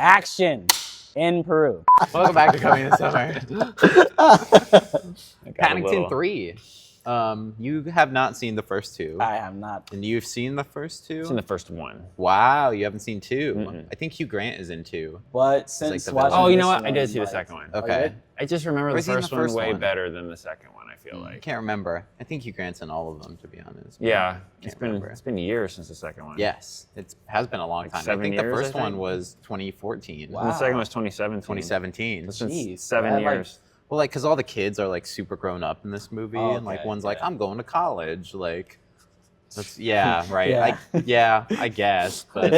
action in Peru. Welcome back to Coming This Summer. Paddington 3. You have not seen the first two. I have not. And you've seen the first two? I've seen the first one. Wow, you haven't seen 2. Mm-mm. I think Hugh Grant is in 2. But since the watching villain. Oh, you this know what? I one, did see the like- second one. Okay. I just remember the Where's he in first, the first one way one? better than the second one, I feel I like. can't remember. I think Hugh Grant's in all of them, to be honest. Yeah, Can't remember. it's been years since the second one. Yes, it has been a long time. I 7 think years, the first I think? one was 2014. Wow. And the second one was 2017. 2017. It's been Jeez, 7 I had, like- years. Well, like, because all the kids are, like, super grown up in this movie. Oh, and, like, okay, one's like, yeah. I'm going to college. Like, that's, yeah, right. Yeah. I guess. But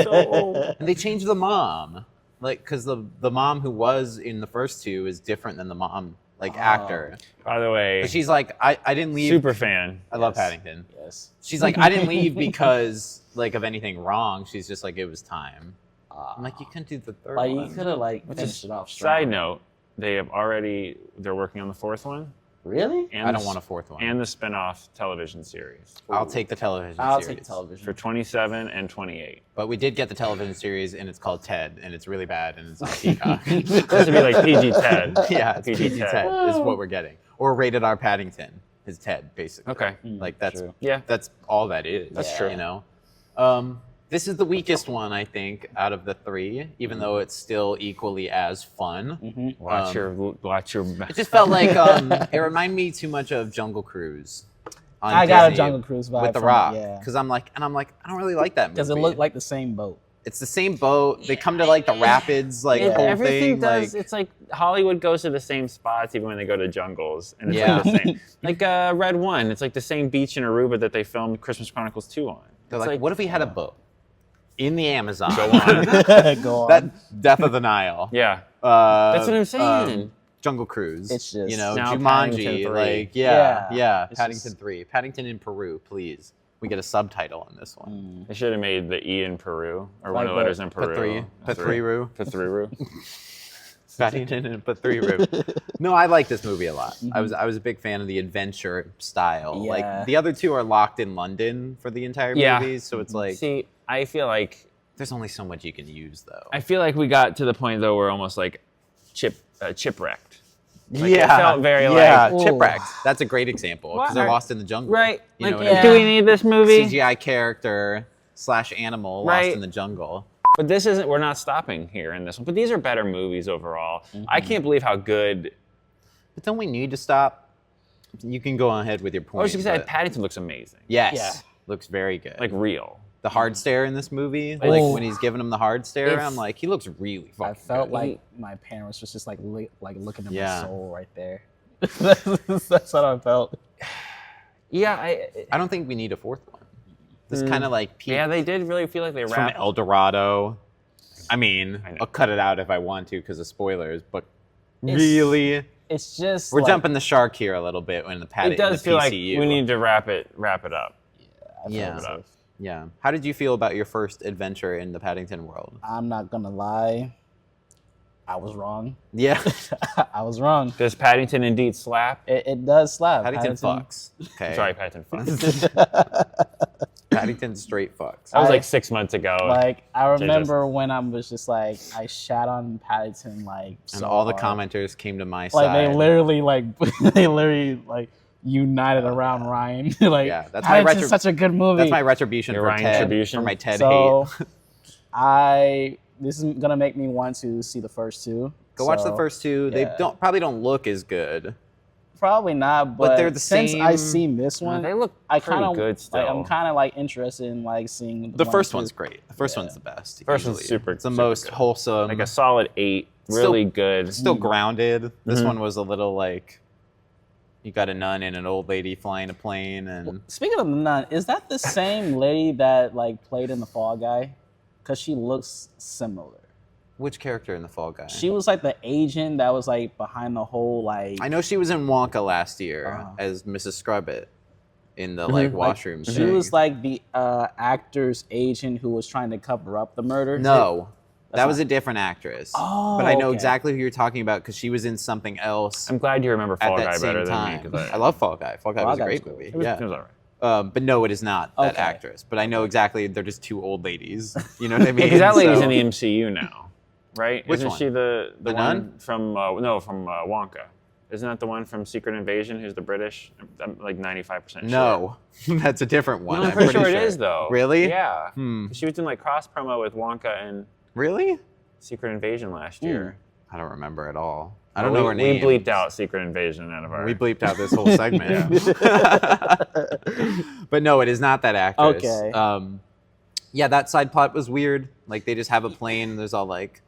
and they changed the mom. Like, because the mom who was in the first 2 is different than the mom, like, actor. By the way, But she's like, I didn't leave. super fan. I love Yes. Paddington. Yes. She's like, I didn't leave because, like, of anything wrong. She's just like, it was time. I'm like, you couldn't do the third Like, you one. could have, like, Which finished is, it off strong. side note, they're working on the 4th one. Really? And I don't want a 4th one. And the spin-off television series I'll take the television I'll series. take television. for 27 and 28. But we did get the television series, and it's called Ted, and it's really bad, and it's on Peacock. It's supposed to be like PG Ted. Yeah, it's PG PG Ted. Ted is what we're getting. Or Rated R Paddington is Ted, basically. Okay. Like, that's True. Yeah. that's all that is. That's true. You know? This is the weakest one, I think, out of the 3, even though it's still equally as fun. Mm-hmm. Watch your. It just felt like it reminded me too much of Jungle Cruise. On I got a Disney Jungle Cruise vibe with The from it, Rock, yeah. because I'm like, I don't really like that movie. Because it looked like the same boat. It's the same boat. They come to like the rapids, like whole Everything thing. does. Like, It's like Hollywood goes to the same spots even when they go to jungles, and it's Yeah. like the same. Like Red One, it's like the same beach in Aruba that they filmed Christmas Chronicles 2 on. they're It's like, what if we had a boat in the Amazon? Go on. Go on. That Death of the Nile. Yeah. That's what I'm saying. Jungle Cruise. It's just- you know, Now Jumanji. Paddington 3. Like yeah. It's Paddington just- 3. Paddington in Peru, please. We get a subtitle on this one. They should have made the E in Peru, or one of the Like letters in Peru. Patriru. Patriru. Paddington and Patriru. No, I like this movie a lot. I was a big fan of the adventure style. Yeah. Like the other 2 are locked in London for the entire Yeah. movie, so it's like See, I feel like there's only so much you can use though. we got to the point though where almost like chipwrecked. Like, yeah, it felt very yeah, like Chipwrecked. That's a great example because they're What? lost in the jungle. right. You Like, know what I mean? do we need this movie? CGI character / animal Right. lost in the jungle. But this isn't. We're not stopping here in this one. But these are better movies overall. I can't believe how good. But don't we need to stop? You can go ahead with your point. I was gonna say but- Paddington looks amazing. Yes, Yeah. looks very good. Like real. the hard stare in this movie, Oh. like when he's giving him the hard stare, It's- I'm like, he looks really fucking I felt good. like my parents was just like looking at Yeah. my soul right there. That's what I felt. Yeah. I don't think we need a 4th one. This kind of like peak Yeah, they did really feel like they from wrapped. El Dorado. I mean, I know. I'll cut it out if I want to because of spoilers, but It's- really, It's just we're like, jumping the shark here a little bit when the It does feel like PCU. we need to wrap it up. Yeah. Wrap it up. Yeah. How did you feel about your first adventure in the Paddington world? I'm not gonna lie, I was wrong. Yeah. I was wrong. Does Paddington indeed slap? It does slap. Paddington fucks. Okay. Sorry, Paddington fucks. Paddington straight fucks. That was I- like 6 months ago. Like I just- remember when I was just like I shat on Paddington like And so all the hard. commenters came to my like side. they literally united around Ryan. Like Yeah, that's my Paddington's such a good movie. That's my retribution Your for Ryan Ted. tribution? For my Ted so hate. this is gonna make me want to see the first 2. Go watch the So, first 2. They yeah. probably don't look as good. Probably not, but they're the since I same- seen this one, they look I pretty kind of good still. I'm kind of like interested in like seeing The one first and one's two. great. The first Yeah. one's the best. First one's easily. super- It's the super most good. wholesome. like a solid 8. Still- Really good. still grounded. This Mhm. one was a little like you got a nun and an old lady flying a plane, and Speaking of the nun, is that the same lady that like played in the Fall Guy? Because she looks similar. which character in the Fall Guy? She was like the agent that was like behind the whole like. I know she was in Wonka last year Uh-huh. as Mrs. Scrubbit in the like washroom. She thing. was like the actor's agent who was trying to cover up the murder. No, that That's was not- a different actress. Oh, but I know okay. exactly who you're talking about because she was in something else I'm glad you remember at Fall that Guy same better time. than me. 'Cause I love Fall Guy. Fall Guy Fall was a Guy was great cool. movie. it was, Yeah. it was all right. But no, it is not that Okay. actress. But I know exactly. They're just two old ladies. You know what I mean? Because that lady's So- in the MCU now. right? Which Isn't one? she the The one nun? from from Wonka? Isn't that the one from Secret Invasion? Who's the British? I'm like 95% sure. No, that's a different one. No, I'm pretty sure it is though. Really? Yeah. Hmm. She was doing like cross promo with Wonka and Really? Secret Invasion last year. I don't remember at all. I don't know her We name. bleeped out Secret Invasion out of our. We bleeped out this whole segment. But no, it is not that actress. Okay. Yeah, that side plot was weird. Like they just have a plane. And there's all like.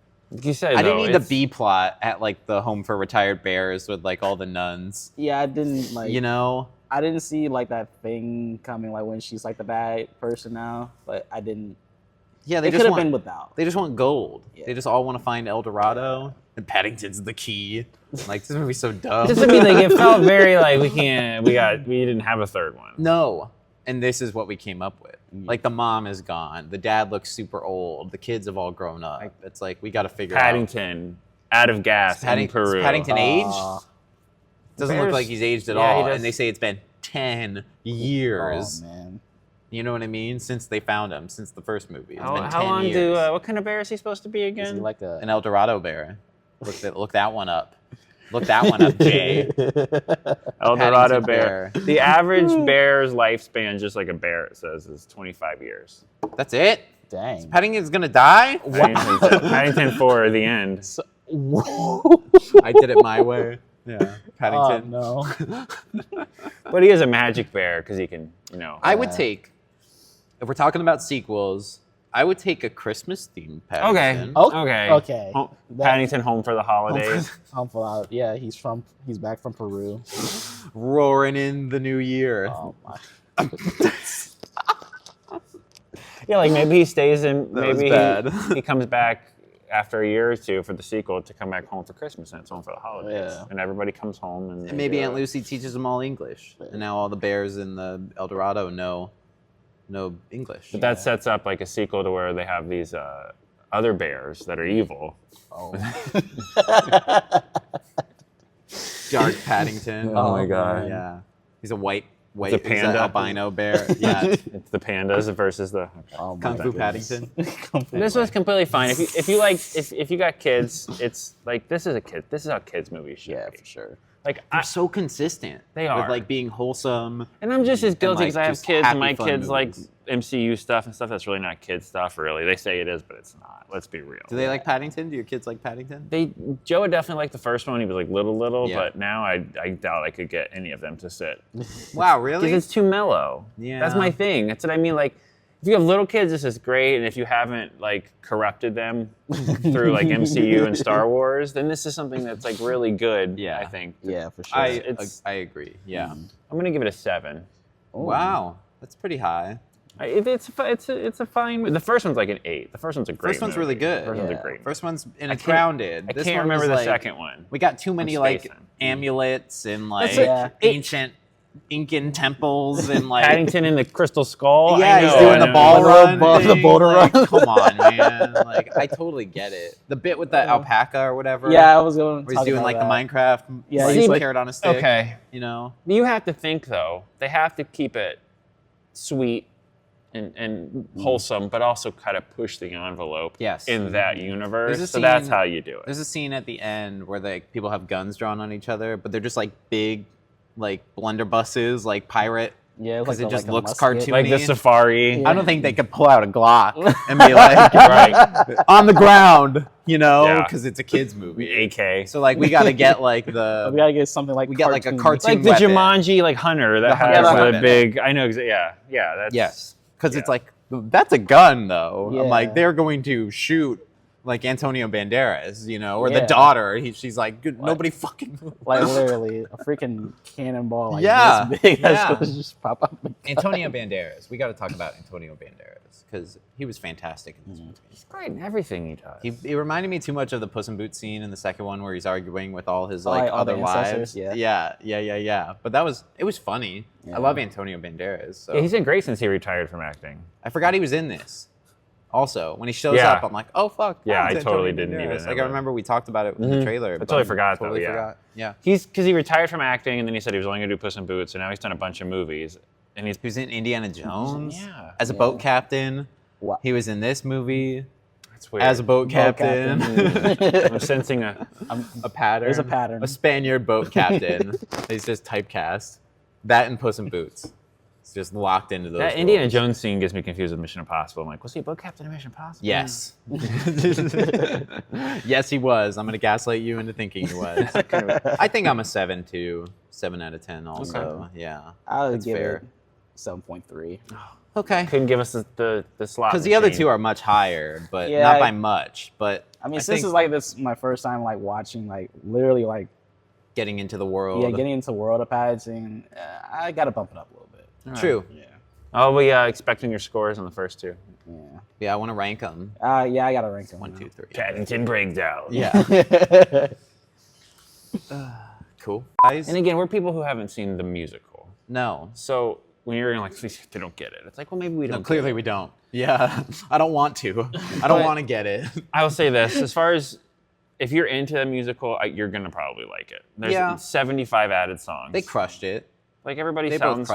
You said I didn't though, need the it's- B plot at like the home for retired bears with like all the nuns. Yeah, I didn't like. You know. I didn't see like that thing coming, like when she's like the bad person now. But I didn't. Yeah, they It just could have want. been without. They just want gold. Yeah. They just all want to find El Dorado. And Paddington's the key. Like this movie's so dumb. Just to be like, it felt very like we didn't have a third one. No. And this is what we came up with. Like the mom is gone. The dad looks super old. The kids have all grown up. It's like we got to figure Paddington, out of gas in Peru. Is Paddington aged? Doesn't look Bears- like he's aged at yeah, he all. does. And they say it's been 10 years. Oh man. You know what I mean? Since they found him, since the first movie. It's been 10 How long years. what kind of bear is he supposed to be Is again? he like a? An El Dorado bear. Look that one up. Look that one up, Jay. El Dorado Paddington bear. bear. The average bear's lifespan, just like a bear, it says, is 25 years. That's it? Dang. Paddington's gonna die? Paddington 4, the end. I did it my way. Yeah. Paddington. Oh, no. But he is a magic bear because he can, I would take, if we're talking about sequels, I would take a Christmas themed Okay. Paddington. Okay. Okay. Paddington home for the holidays. Yeah, he's back from Peru. Roaring in the new year. Oh my. Yeah, like maybe he stays in. That was Maybe bad. he comes back after a year or two for the sequel to come back home for Christmas, and it's home for the holidays. Yeah. And everybody comes home, and And maybe Aunt Lucy teaches them all English. And now all the bears in the El Dorado know English. But that sets up like a sequel to where they have these other bears that are evil. Oh. Dark Paddington. Oh my God. Yeah. He's a white It's a he's an panda. albino bear. Yeah. It's the pandas versus the. Oh my Kung Fu goodness. Paddington. This was completely fine. If you got kids, it's like this is how kids movies should Yeah, be. for sure. Like They're so consistent. They are. With like being wholesome. and I'm just as guilty like, because I have just kids, and my happy, fun kids like movies. MCU stuff and stuff that's really not kid stuff. Really, they say it is, but it's not. Let's be real. Do they like Paddington? Do your kids like Paddington? Joe would definitely like the first one. He was like little, Yeah. but now I doubt I could get any of them to sit Wow, because really? it's too mellow. Yeah. That's my thing. That's what I mean. Like, if you have little kids, this is great, and if you haven't like corrupted them through like MCU and Star Wars, then this is something that's like really good. Yeah. I think. Yeah, for sure. I agree. Yeah. I'm gonna give it a 7. Wow, that's pretty high. It's a fine movie. The first one's like an 8. The first one's a great. First one's movie. really good. The first one's a Yeah. great. First one's and I it's can't- grounded. I This can't one remember was the like- second one. We got too many like spacing. amulets and like it. Yeah. ancient Incan temples and like Paddington in the Crystal Skull. yeah, I he's know, doing I the know. ball run. The thing. boulder Like, run. Come on, man. Like I totally get it. The bit with the alpaca or whatever. Yeah, I was going to Where talk he's doing about like that. the Minecraft. Yeah, like, he's like- carrot on a stick. Okay. You know. You have to think though. They have to keep it sweet and wholesome, but also kind of push the envelope Yes. in that universe. There's a So that's scene- how you do it. There's a scene at the end where like people have guns drawn on each other, but they're just like big, like blunderbusses, like pirate. Yeah, Because it just a looks musket. cartoony. Like the safari. Yeah. I don't think they could pull out a Glock and be like Right. on the ground, you know, Yeah. because it's a kids movie. AK. So like we got to get like We the gotta get something like We got, like, a cartoon. cartoon Like the weapon. Jumanji like hunter that The has hunter the weapon. big. I know. Yeah. That's yes, because it's yeah. like that's a gun though. I'm Yeah. like they're going to shoot like Antonio Banderas, you know, or the Yeah. daughter. She's like nobody fucking move. like literally a freaking cannonball like Yeah, this big that's yeah. supposed to just pop up. Antonio Banderas. We got to talk about Antonio Banderas because he was fantastic in this movie. He's great in everything he does. He reminded me too much of the Puss in Boots scene in the second one where he's arguing with all his like, like all the other wives. ancestors, Yeah. But it was funny. Yeah. I love Antonio Banderas. So. Yeah, he's been great since he retired from acting. I forgot he was in this. Also, when he shows Yeah. up, I'm like, oh fuck. Yeah, that's I totally Antonio didn't Banderas. even Like know I that. remember we talked about it in the trailer. totally forgot, though, yeah. Forgot. Yeah. He's because he retired from acting and then he said he was only gonna do Puss in Boots and now he's done a bunch of movies and he's He was in Indiana Jones. Yeah. As a Yeah. boat captain. Wow. He was in this movie. It's weird. as a boat captain. I'm sensing a. A pattern. There's a pattern. A Spaniard boat captain. He's just typecast. That and Puss in Boots. It's just locked into those. That Indiana roles. Jones scene gets me confused with Mission Impossible. I'm like, was he a boat captain in Mission Impossible? Yes. Yes, he was. I'm gonna gaslight you into thinking he was. I think I'm a 7 too. 7 out of 10 also. Okay. Yeah. I would That's give fair. it 7.3. Okay. Couldn't give us the slot. Because the other machine. two are much higher, but Yeah. not by much. But I mean, think since it's like this my first time like watching like literally like getting into the world. getting into World of Paddington, I gotta bump it up a little bit. True. Yeah. Oh, we expecting your scores on the first two. Yeah. Yeah, I want to rank them. Yeah, I gotta rank them. 1, 2, 3. Paddington breakdown. Yeah. Cool. Guys. And again, we're people who haven't seen the musical, No. so when you're like, they don't get it. It's like, well, maybe we don't. No, clearly we don't. Yeah. I don't want to. I don't want to get it. I will say this: as far as if you're into a musical, you're gonna probably like it. There's Yeah. 75 added songs. They crushed it. Like everybody They both sounds